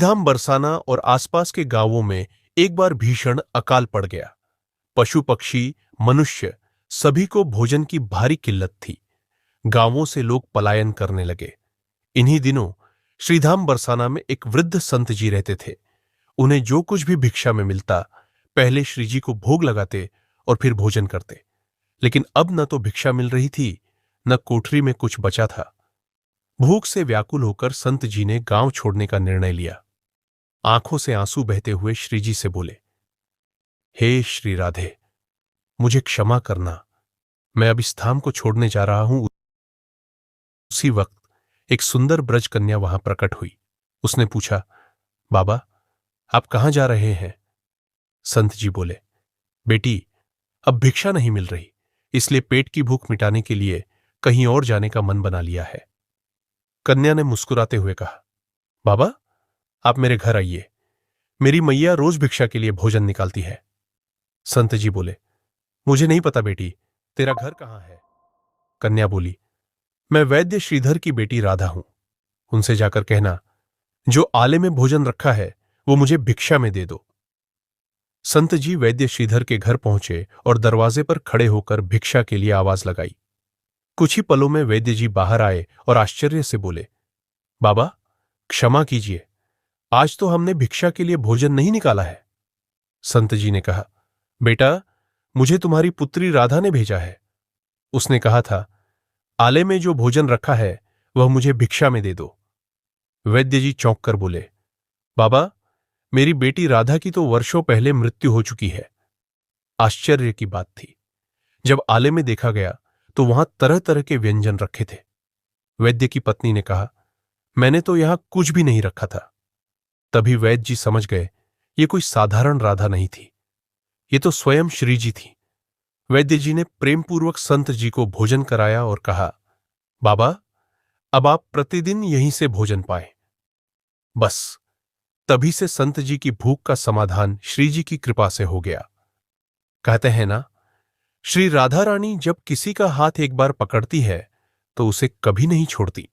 धाम बरसाना और आसपास के गांवों में एक बार भीषण अकाल पड़ गया। पशु पक्षी, मनुष्य सभी को भोजन की भारी किल्लत थी। गांवों से लोग पलायन करने लगे। इन्हीं दिनों श्रीधाम बरसाना में एक वृद्ध संत जी रहते थे। उन्हें जो कुछ भी भिक्षा में मिलता, पहले श्री जी को भोग लगाते और फिर भोजन करते। लेकिन अब न तो भिक्षा मिल रही थी, न कोठरी में कुछ बचा था। भूख से व्याकुल होकर संत जी ने गांव छोड़ने का निर्णय लिया। आंखों से आंसू बहते हुए श्री जी से बोले, हे श्री राधे, मुझे क्षमा करना, मैं अब इस धाम को छोड़ने जा रहा हूं। उसी वक्त एक सुंदर ब्रज कन्या वहां प्रकट हुई। उसने पूछा, बाबा, आप कहां जा रहे हैं? संत जी बोले, बेटी, अब भिक्षा नहीं मिल रही, इसलिए पेट की भूख मिटाने के लिए कहीं और जाने का मन बना लिया है। कन्या ने मुस्कुराते हुए कहा, बाबा, आप मेरे घर आइए, मेरी मैया रोज भिक्षा के लिए भोजन निकालती है। संत जी बोले, मुझे नहीं पता बेटी, तेरा घर कहां है? कन्या बोली, मैं वैद्य श्रीधर की बेटी राधा हूं। उनसे जाकर कहना, जो आले में भोजन रखा है वो मुझे भिक्षा में दे दो। संत जी वैद्य श्रीधर के घर पहुंचे और दरवाजे पर खड़े होकर भिक्षा के लिए आवाज लगाई। कुछ ही पलों में वैद्य जी बाहर आए और आश्चर्य से बोले, बाबा, क्षमा कीजिए, आज तो हमने भिक्षा के लिए भोजन नहीं निकाला है। संत जी ने कहा, बेटा, मुझे तुम्हारी पुत्री राधा ने भेजा है। उसने कहा था, आले में जो भोजन रखा है वह मुझे भिक्षा में दे दो। वैद्य जी चौंक कर बोले, बाबा, मेरी बेटी राधा की तो वर्षों पहले मृत्यु हो चुकी है। आश्चर्य की बात थी, जब आले में देखा गया तो वहां तरह तरह के व्यंजन रखे थे। वैद्य की पत्नी ने कहा, मैंने तो यहां कुछ भी नहीं रखा था। तभी वैद्य जी समझ गए ये कोई साधारण राधा नहीं थी, ये तो स्वयं श्री जी थी। वैद्य जी ने प्रेमपूर्वक संत जी को भोजन कराया और कहा, बाबा, अब आप प्रतिदिन यहीं से भोजन पाएं। बस तभी से संत जी की भूख का समाधान श्री जी की कृपा से हो गया। कहते हैं ना, श्री राधा रानी जब किसी का हाथ एक बार पकड़ती है तो उसे कभी नहीं छोड़ती।